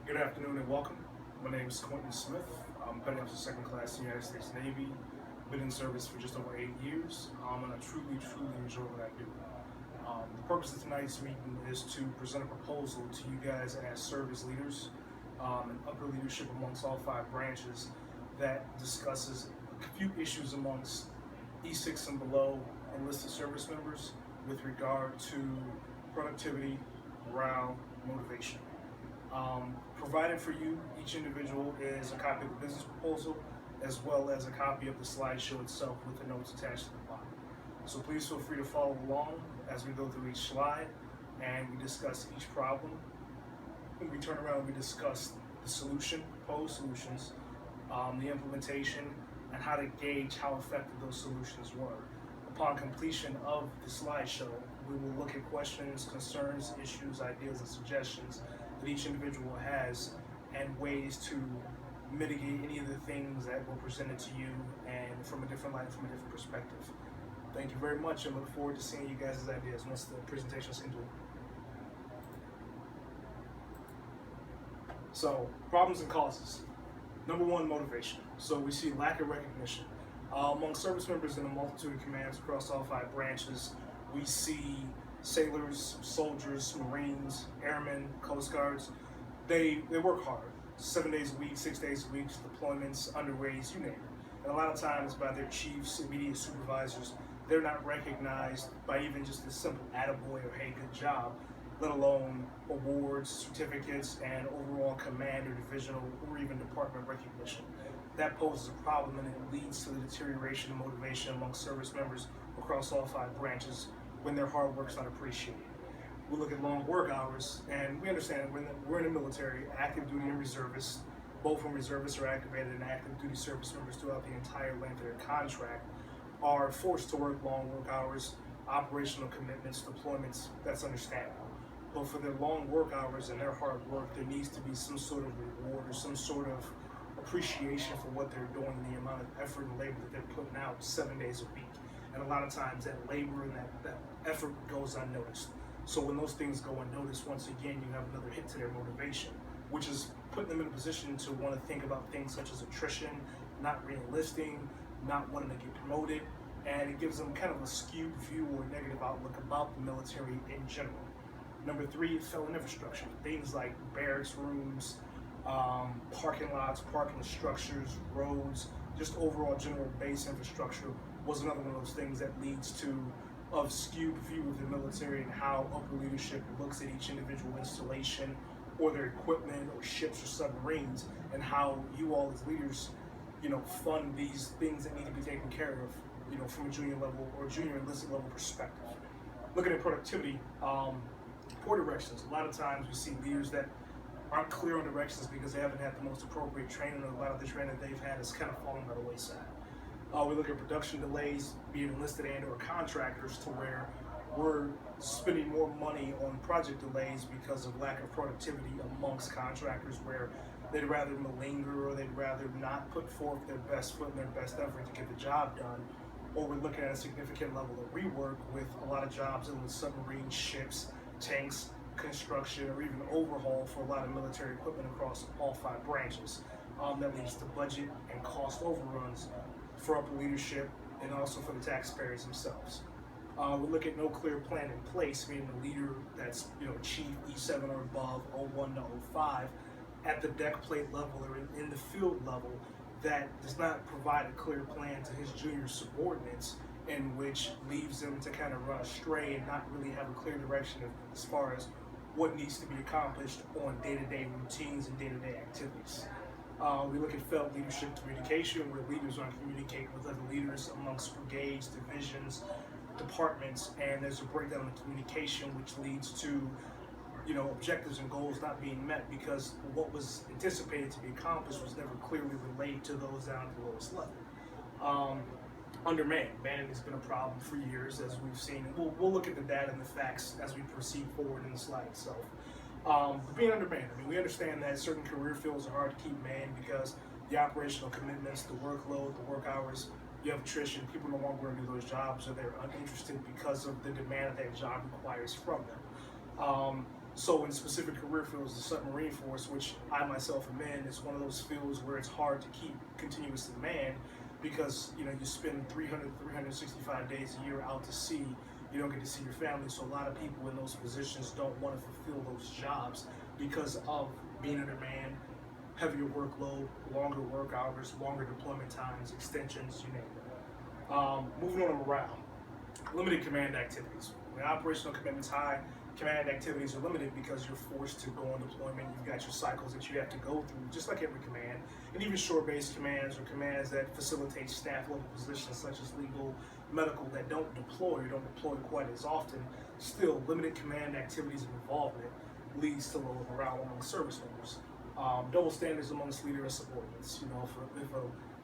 Good afternoon and welcome. My name is Quentin Smith. I'm Petty Officer Second Class United States Navy. Been in service for just over 8 years, and I truly enjoy what I do. The purpose of tonight's meeting is to present a proposal to you guys as service leaders and upper leadership amongst all 5 branches that discusses a few issues amongst E6 and below enlisted service members with regard to productivity, morale, motivation. Provided for you, each individual, is a copy of the business proposal as well as a copy of the slideshow itself with the notes attached to the bottom. So please feel free to follow along as we go through each slide and we discuss each problem. When we turn around, we discuss the solution, proposed solutions, the implementation, and how to gauge how effective those solutions were. Upon completion of the slideshow, we will look at questions, concerns, issues, ideas, and suggestions that each individual has and ways to mitigate any of the things that were presented to you and from a different light, from a different perspective. Thank you very much and look forward to seeing you guys' ideas once the presentation is complete. So, problems and causes. Number one, motivation. So we see lack of recognition. Among service members in a multitude of commands across all 5 branches, we see sailors, soldiers, Marines, airmen, Coast Guards. They work hard, 7 days a week, 6 days a week, deployments, underways, you name it. And a lot of times by their chiefs, immediate supervisors, they're not recognized by even just a simple attaboy or hey, good job, let alone awards, certificates, and overall command or divisional or even department recognition. That poses a problem and it leads to the deterioration of motivation among service members across all 5 branches when their hard work is not appreciated. We look at long work hours, and we understand we're in the military, active duty and reservists. Both when reservists are activated and active duty service members throughout the entire length of their contract are forced to work long work hours, operational commitments, deployments. That's understandable. But for their long work hours and their hard work, there needs to be some sort of reward or some sort of appreciation for what they're doing, the amount of effort and labor that they're putting out 7 days a week. And a lot of times that labor and that effort goes unnoticed. So when those things go unnoticed, once again, you have another hit to their motivation, which is putting them in a position to want to think about things such as attrition, not re-enlisting, not wanting to get promoted, and it gives them kind of a skewed view or negative outlook about the military in general. Number 3, failing infrastructure. Things like barracks rooms, parking lots, parking structures, roads, just overall general base infrastructure was another one of those things that leads to a skewed view of the military and how upper leadership looks at each individual installation or their equipment or ships or submarines, and how you all as leaders, fund these things that need to be taken care of, from a junior level or junior enlisted level perspective. Looking at productivity, poor directions. A lot of times we see leaders that aren't clear on directions because they haven't had the most appropriate training, or a lot of the training they've had is kind of falling by the wayside. We look at production delays, being enlisted and or contractors, to where we're spending more money on project delays because of lack of productivity amongst contractors, where they'd rather malinger or they'd rather not put forth their best foot and their best effort to get the job done. Or we're looking at a significant level of rework with a lot of jobs in submarines, ships, tanks, construction, or even overhaul for a lot of military equipment across all 5 branches. That leads to budget and cost overruns for upper leadership and also for the taxpayers themselves. We look at no clear plan in place, meaning a leader that's chief E7 or above, O1 to O5, at the deck plate level or in the field level, that does not provide a clear plan to his junior subordinates, in which leaves them to kind of run astray and not really have a clear direction as far as what needs to be accomplished on day-to-day routines and day-to-day activities. We look at failed leadership communication, where leaders aren't communicating with other leaders amongst brigades, divisions, departments, and there's a breakdown in communication, which leads to objectives and goals not being met because what was anticipated to be accomplished was never clearly relayed to those down at the lowest level. Undermanned. Manning has been a problem for years, as we've seen. And we'll look at the data and the facts as we proceed forward in the slide itself. But being undermanned, we understand that certain career fields are hard to keep manned because the operational commitments, the workload, the work hours, you have attrition, people no longer want to do those jobs, or they're uninterested because of the demand that job requires from them. So in specific career fields, the submarine force, which I myself am in, is one of those fields where it's hard to keep continuous demand because you spend 300, 365 days a year out to sea. You don't get to see your family, so a lot of people in those positions don't want to fulfill those jobs because of being undermanned, heavier workload, longer work hours, longer deployment times, extensions, you name it. Moving on to morale. Limited command activities. When operational commitment's high, command activities are limited because you're forced to go on deployment. You've got your cycles that you have to go through, just like every command. And even shore-based commands or commands that facilitate staff-level positions such as legal, medical, that don't deploy quite as often, still limited command activities and involvement leads to lower morale among service members. Double standards amongst leader and subordinates. If a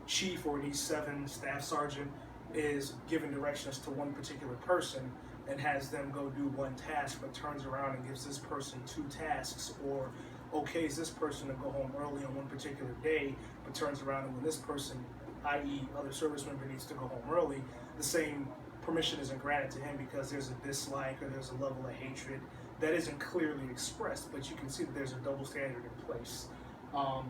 chief or an E7 staff sergeant is given directions to one particular person and has them go do one task, but turns around and gives this person two tasks, or okays this person to go home early on one particular day, but turns around and when this person, i.e. other service member, needs to go home early, the same permission isn't granted to him because there's a dislike or there's a level of hatred that isn't clearly expressed, but you can see that there's a double standard in place.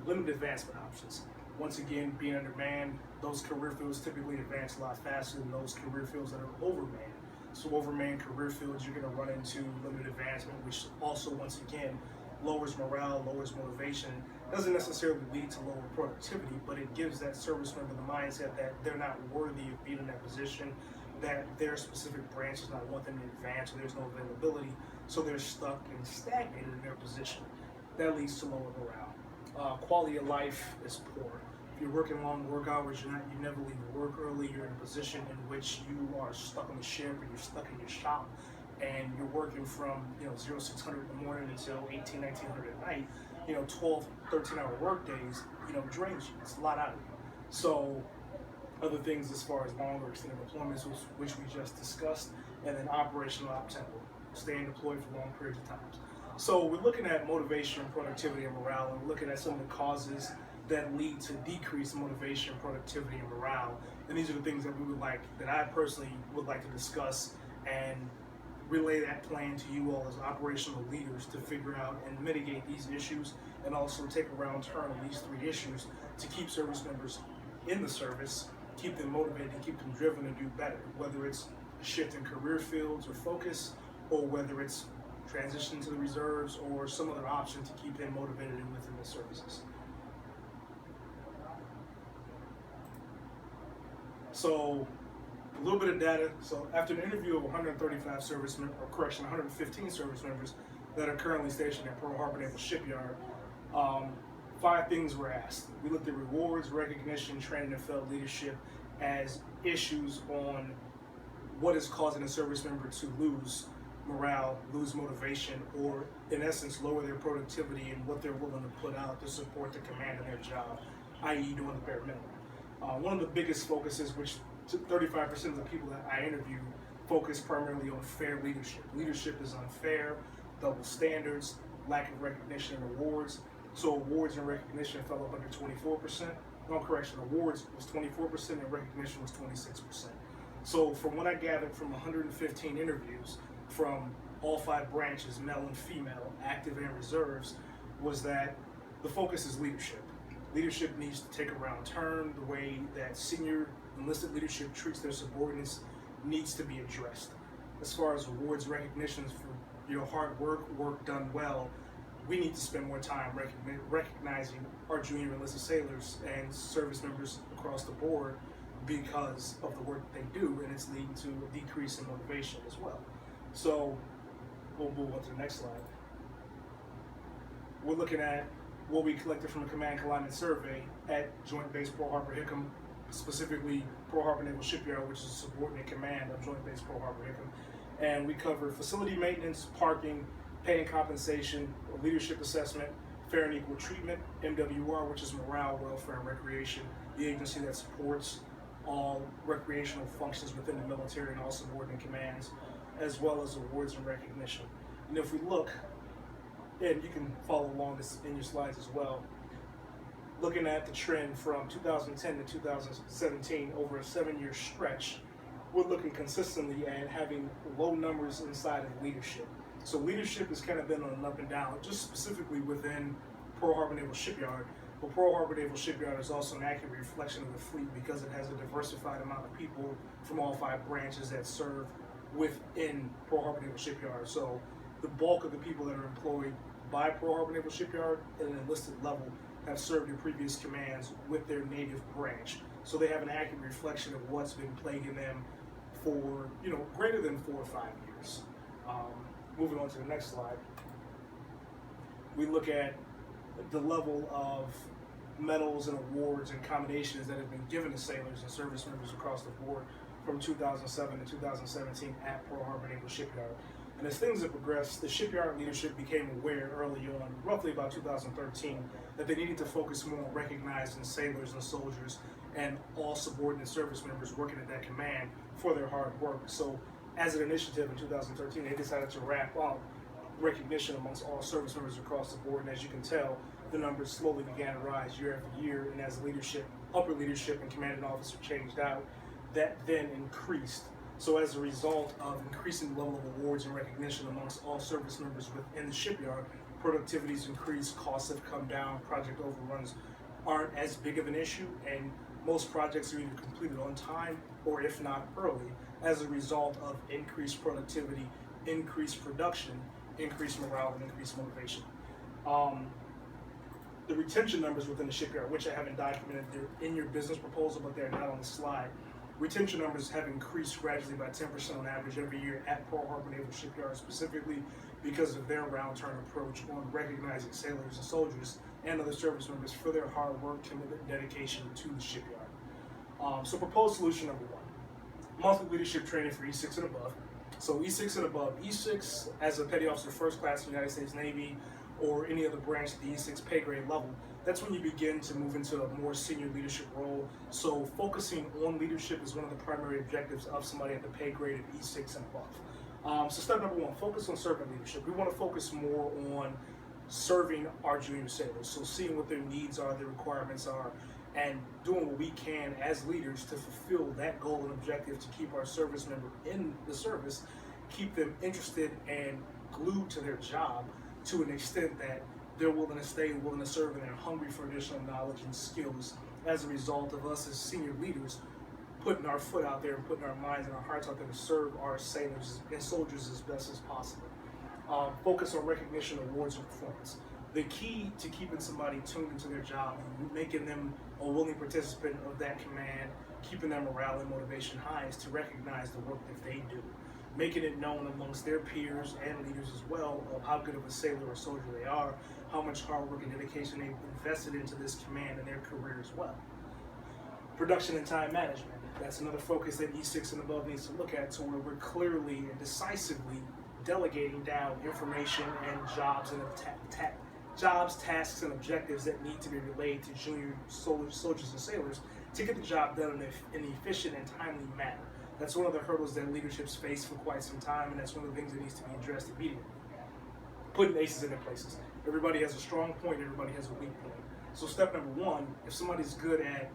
Limited advancement options. Once again, being undermanned, those career fields typically advance a lot faster than those career fields that are overmanned. So overmanned career fields, you're going to run into limited advancement, which also, once again, lowers morale, lowers motivation. Doesn't necessarily lead to lower productivity, but it gives that service member the mindset that they're not worthy of being in that position, that their specific branch does not want them to advance, or there's no availability, so they're stuck and stagnated in their position. That leads to lower morale. Quality of life is poor. If you're working long work hours, you never leave work early, you're in a position in which you are stuck on the ship or you're stuck in your shop, and you're working from 0600 in the morning until 1900 at night. 12, 13-hour work days, drains you. It's a lot out of you. So other things as far as longer extended deployments, which we just discussed, and then operational op-tempo, staying deployed for long periods of time. So we're looking at motivation, productivity, and morale, and we're looking at some of the causes that lead to decreased motivation, productivity, and morale. And these are the things that I personally would like to discuss and relay that plan to you all as operational leaders to figure out and mitigate these issues, and also take a round turn on these three issues to keep service members in the service, keep them motivated, and keep them driven to do better, whether it's a shift in career fields or focus, or whether it's transition to the reserves or some other option to keep them motivated and within the services. So a little bit of data. So after an interview of 135 service members, 115 service members that are currently stationed at Pearl Harbor Naval Shipyard, 5 things were asked. We looked at rewards, recognition, training, and felt leadership as issues on what is causing a service member to lose morale, lose motivation, or in essence lower their productivity and what they're willing to put out to support the command of their job, i.e. doing the bare minimum. One of the biggest focuses, which 35% of the people that I interviewed focus primarily on fair leadership. Leadership is unfair, double standards, lack of recognition and awards. So awards and recognition fell up under 24%. No, correction, awards was 24% and recognition was 26%. So from what I gathered from 115 interviews from all 5 branches, male and female, active and reserves, was that the focus is leadership. Leadership needs to take a round turn. The way that senior enlisted leadership treats their subordinates needs to be addressed. As far as awards, recognitions for your hard work done well, we need to spend more time recognizing our junior enlisted sailors and service members across the board because of the work that they do, and it's leading to a decrease in motivation as well. So we'll move on to the next slide. We're looking at what we collected from a command alignment survey at Joint Base Pearl Harbor Hickam, specifically Pearl Harbor Naval Shipyard, which is a subordinate command of Joint Base Pearl Harbor Hickam. And we covered facility maintenance, parking, pay and compensation, leadership assessment, fair and equal treatment, MWR, which is morale, welfare, and recreation, the agency that supports all recreational functions within the military and all subordinate commands, as well as awards and recognition. And if we look, and you can follow along this in your slides as well, looking at the trend from 2010 to 2017 over a 7-year stretch, we're looking consistently at having low numbers inside of leadership. So leadership has kind of been on an up and down, just specifically within Pearl Harbor Naval Shipyard. But Pearl Harbor Naval Shipyard is also an accurate reflection of the fleet because it has a diversified amount of people from all 5 branches that serve within Pearl Harbor Naval Shipyard. So the bulk of the people that are employed by Pearl Harbor Naval Shipyard at an enlisted level have served in previous commands with their native branch. So they have an accurate reflection of what's been plaguing them for, greater than 4 or 5 years. Moving on to the next slide, we look at the level of medals and awards and commendations that have been given to sailors and service members across the board from 2007 to 2017 at Pearl Harbor Naval Shipyard. And as things have progressed, the shipyard leadership became aware early on, roughly about 2013, that they needed to focus more on recognizing sailors and soldiers and all subordinate service members working at that command for their hard work. So as an initiative in 2013, they decided to wrap up recognition amongst all service members across the board. And as you can tell, the numbers slowly began to rise year after year. And as leadership, upper leadership and commanding officer changed out, that then increased. So as a result of increasing the level of awards and recognition amongst all service members within the shipyard, productivity's increased, costs have come down, project overruns aren't as big of an issue, and most projects are either completed on time or if not early as a result of increased productivity, increased production, increased morale, and increased motivation. The retention numbers within the shipyard, which I haven't documented, they're in your business proposal, but they're not on the slide. Retention numbers have increased gradually by 10% on average every year at Pearl Harbor Naval Shipyard, specifically because of their round-turn approach on recognizing sailors and soldiers and other service members for their hard work, commitment, and dedication to the shipyard. So proposed solution number 1, monthly leadership training for E6 and above. So E6 and above, E6 as a petty officer first class in the United States Navy or any other branch at the E6 pay grade level, that's when you begin to move into a more senior leadership role. So focusing on leadership is one of the primary objectives of somebody at the pay grade of E6 and above. So step number 1, focus on servant leadership. We want to focus more on serving our junior sailors. So seeing what their needs are, their requirements are, and doing what we can as leaders to fulfill that goal and objective to keep our service member in the service, keep them interested and glued to their job to an extent that they're willing to stay, willing to serve, and they're hungry for additional knowledge and skills as a result of us as senior leaders putting our foot out there and putting our minds and our hearts out there to serve our sailors and soldiers as best as possible. Focus on recognition, awards, and performance. The key to keeping somebody tuned into their job, making them a willing participant of that command, keeping their morale and motivation high, is to recognize the work that they do, making it known amongst their peers and leaders as well of how good of a sailor or soldier they are, how much hard work and dedication they've invested into this command and their career as well. Production and time management. That's another focus that E6 and above needs to look at, to where we're clearly and decisively delegating down information and jobs and tasks, and objectives that need to be relayed to junior soldiers and sailors to get the job done in an efficient and timely manner. That's one of the hurdles that leadership's faced for quite some time, and that's one of the things that needs to be addressed immediately. Putting aces in their places. Everybody has a strong point, everybody has a weak point. So step number 1, if somebody's good at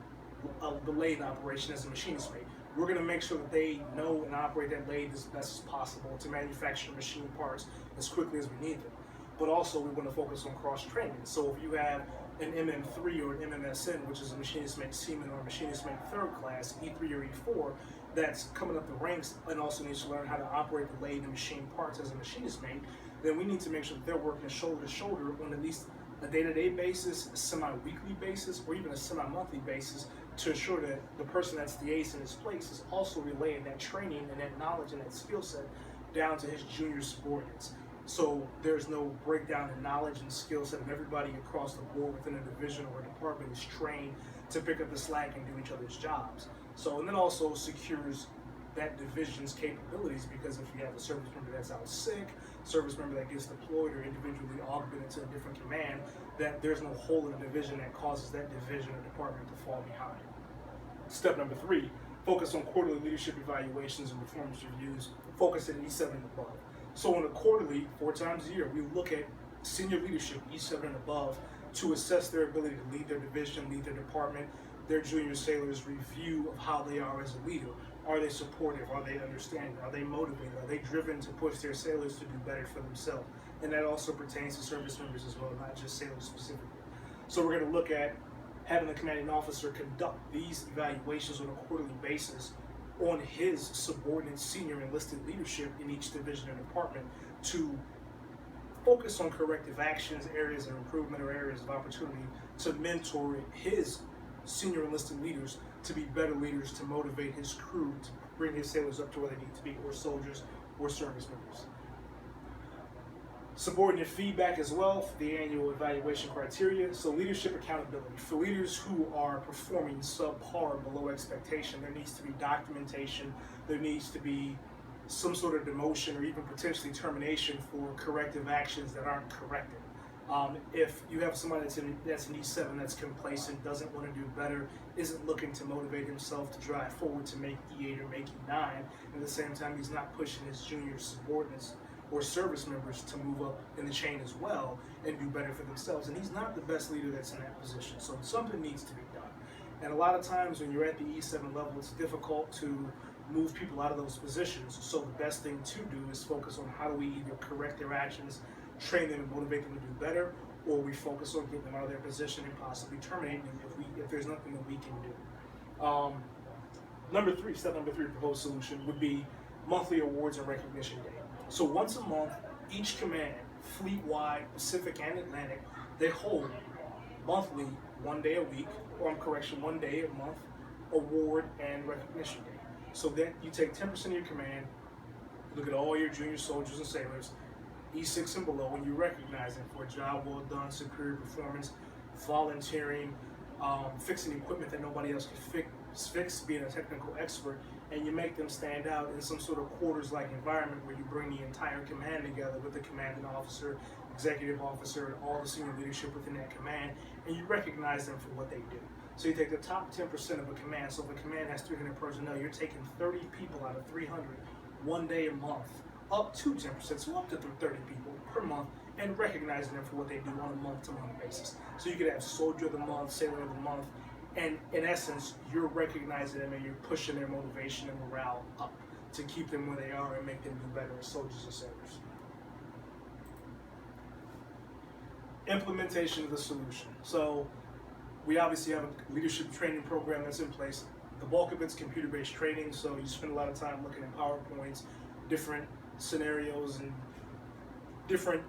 the lathe operation as a machinist mate, we're going to make sure that they know and operate that lathe as best as possible to manufacture machine parts as quickly as we need them. But also we want to focus on cross-training. So if you have an MM3 or an MMSN, which is a machinist mate seaman or a machinist mate third class, E3 or E4, that's coming up the ranks and also needs to learn how to operate the lathe and machine parts as a machinist mate, then we need to make sure that they're working shoulder to shoulder on at least a day-to-day basis, a semi-weekly basis, or even a semi-monthly basis to ensure that the person that's the ace in his place is also relaying that training and that knowledge and that skill set down to his junior subordinates. So there's no breakdown in knowledge and skill set, and everybody across the board within a division or a department is trained to pick up the slack and do each other's jobs. So, and then also secures that division's capabilities, because if you have a service member that's out sick, service member that gets deployed or individually augmented to a different command, that there's no hole in the division that causes that division or department to fall behind. Step number 3, focus on quarterly leadership evaluations and performance reviews, focus at E7 and above. So on a quarterly, 4 times a year, we look at senior leadership, E7 and above, to assess their ability to lead their division, lead their department, their junior sailors' review of how they are as a leader. Are they supportive? Are they understanding? Are they motivated? Are they driven to push their sailors to do better for themselves? And that also pertains to service members as well, not just sailors specifically. So we're going to look at having the commanding officer conduct these evaluations on a quarterly basis on his subordinate senior enlisted leadership in each division and department to focus on corrective actions, areas of improvement, or areas of opportunity to mentor his senior enlisted leaders to be better leaders, to motivate his crew, to bring his sailors up to where they need to be, or soldiers or service members. Subordinate feedback as well for the annual evaluation criteria. So leadership accountability. For leaders who are performing subpar, below expectation, there needs to be documentation, there needs to be some sort of demotion or even potentially termination for corrective actions that aren't corrected. If you have somebody that's an E7 that's complacent, doesn't want to do better, isn't looking to motivate himself to drive forward to make E8 or make E9, at the same time he's not pushing his junior subordinates or service members to move up in the chain as well and do better for themselves, and he's not the best leader that's in that position, so something needs to be done. And a lot of times when you're at the E7 level, it's difficult to move people out of those positions, so the best thing to do is focus on how do we either correct their actions, train them and motivate them to do better, or we focus on getting them out of their position and possibly terminating them if there's nothing that we can do. Step number three, proposed solution would be monthly awards and recognition day. So once a month, each command, fleet-wide, Pacific and Atlantic, they hold monthly, 1 day a week, or one day a month, award and recognition day. So then you take 10% of your command, look at all your junior soldiers and sailors, E6 and below, and you recognize them for a job well done, superior performance, volunteering, fixing equipment that nobody else can fix, being a technical expert, and you make them stand out in some sort of quarters-like environment where you bring the entire command together with the commanding officer, executive officer, and all the senior leadership within that command, and you recognize them for what they do. So you take the top 10% of a command. So if a command has 300 personnel, you're taking 30 people out of 300, 1 day a month, up to 10%, so up to 30 people per month, and recognizing them for what they do on a month-to-month basis. So you could have Soldier of the Month, Sailor of the Month, and in essence, you're recognizing them and you're pushing their motivation and morale up to keep them where they are and make them do better as soldiers and sailors. Implementation of the solution. So we obviously have a leadership training program that's in place. The bulk of it's computer-based training, so you spend a lot of time looking at PowerPoints, different scenarios, and different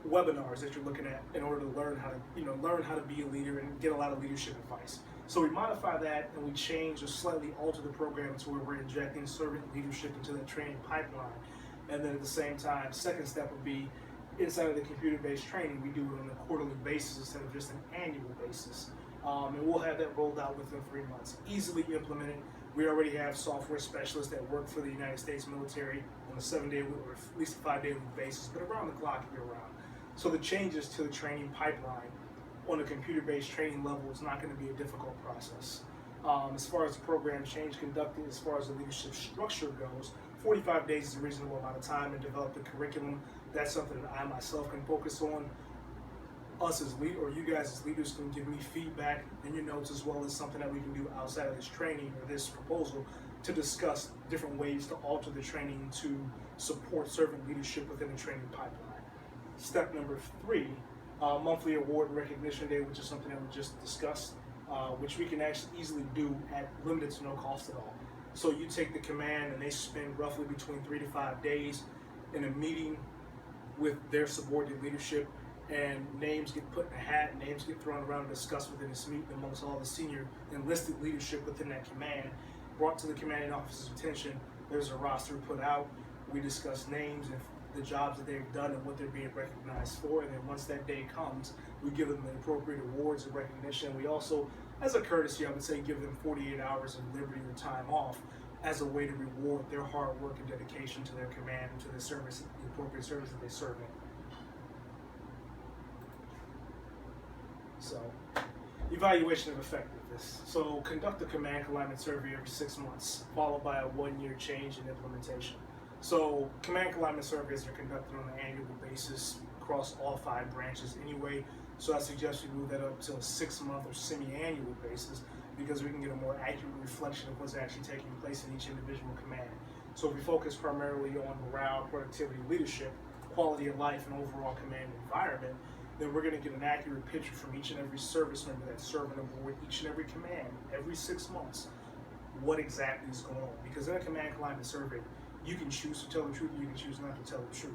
webinars that you're looking at in order to learn how to be a leader and get a lot of leadership advice. So we modify that and we change or slightly alter the program to where we're injecting servant leadership into that training pipeline. And then at the same time, second step would be inside of the computer-based training, we do it on a quarterly basis instead of just an annual basis. And we'll have that rolled out within 3 months. Easily implemented. We already have software specialists that work for the United States military on a 7-day or at least a 5-day basis, but around the clock year round. So the changes to the training pipeline on a computer-based training level is not going to be a difficult process. As far as the program change conducted, as far as the leadership structure goes, 45 days is a reasonable amount of time to develop the curriculum. That's something that I myself can focus on. Us as lead, or you guys as leaders can give me feedback in your notes, as well as something that we can do outside of this training or this proposal to discuss different ways to alter the training to support servant leadership within the training pipeline. Step number 3, monthly award and recognition day, which is something that we just discussed, which we can actually easily do at limited to no cost at all. So you take the command and they spend roughly between 3 to 5 days in a meeting with their subordinate leadership, and names get put in a hat, names get thrown around and discussed within this meeting amongst all the senior enlisted leadership within that command, brought to the commanding officer's attention. There's a roster put out. We discuss names and the jobs that they've done and what they're being recognized for, and then once that day comes, we give them the appropriate awards and recognition. We also, as a courtesy, I would say, give them 48 hours of liberty or time off as a way to reward their hard work and dedication to their command and to the service, the appropriate service that they serve in. So, evaluation of effectiveness. So, conduct a command alignment survey every 6 months, followed by a 1-year change in implementation. So, command alignment surveys are conducted on an annual basis across all 5 branches anyway. So, I suggest we move that up to a 6-month or semi-annual basis, because we can get a more accurate reflection of what's actually taking place in each individual command. So if we focus primarily on morale, productivity, leadership, quality of life, and overall command environment, then we're going to get an accurate picture from each and every service member that's serving aboard each and every command every 6 months, what exactly is going on. Because in a command climate survey, you can choose to tell the truth, you can choose not to tell the truth.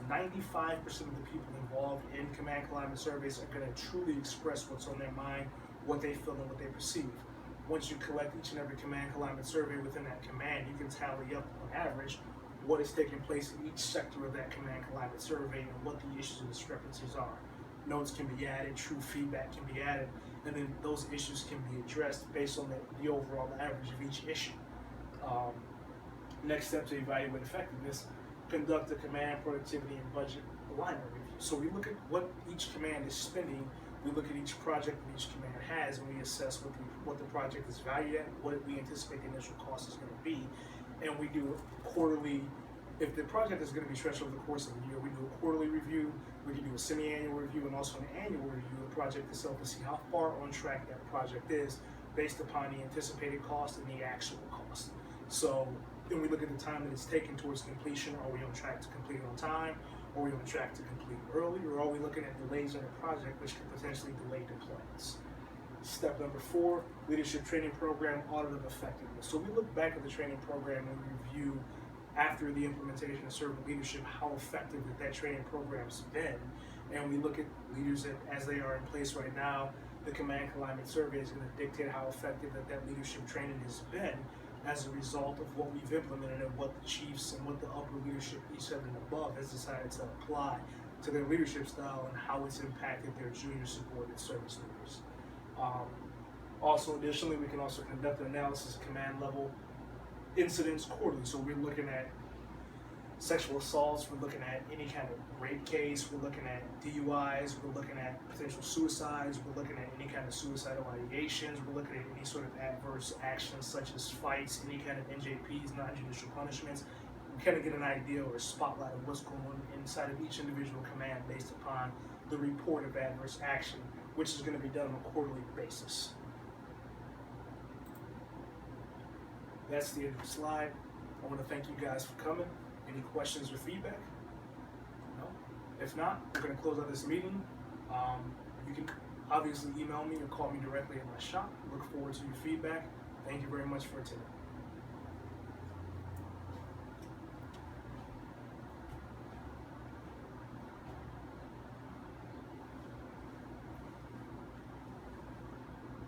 95% of the people involved in command climate surveys are going to truly express what's on their mind, what they feel, and what they perceive. Once you collect each and every command climate survey within that command, you can tally up on average what is taking place in each sector of that command climate survey and what the issues and discrepancies are. Notes can be added, true feedback can be added, and then those issues can be addressed based on the overall average of each issue. Next step to evaluate effectiveness, conduct a command productivity and budget alignment review. So we look at what each command is spending, we look at each project that each command has, and we assess what the project is valued at, what we anticipate the initial cost is going to be, and we do quarterly. If the project is going to be stretched over the course of a year, we do a quarterly review, we can do a semi-annual review, and also an annual review of the project itself to see how far on track that project is based upon the anticipated cost and the actual cost. So then we look at the time that it's taken towards completion. Are we on track to complete it on time? Are we on track to complete early? Or are we looking at delays in the project which could potentially delay deployments? Step number 4, leadership training program, audit of effectiveness. So we look back at the training program and review after the implementation of servant leadership, how effective that training program's been. And we look at leaders as they are in place right now. The command climate survey is going to dictate how effective that leadership training has been as a result of what we've implemented and what the chiefs and what the upper leadership, E7 and above, has decided to apply to their leadership style and how it's impacted their junior subordinate service leaders. Also, additionally, we can also conduct an analysis of command level incidents quarterly. So we're looking at sexual assaults, we're looking at any kind of rape case, we're looking at DUIs, we're looking at potential suicides, we're looking at any kind of suicidal ideations, we're looking at any sort of adverse actions such as fights, any kind of NJPs, non-judicial punishments. We kind of get an idea or a spotlight of what's going on inside of each individual command based upon the report of adverse action, which is going to be done on a quarterly basis. That's the end of the slide. I want to thank you guys for coming. Any questions or feedback? No? If not, we're going to close out this meeting. You can obviously email me or call me directly at my shop. Look forward to your feedback. Thank you very much for attending.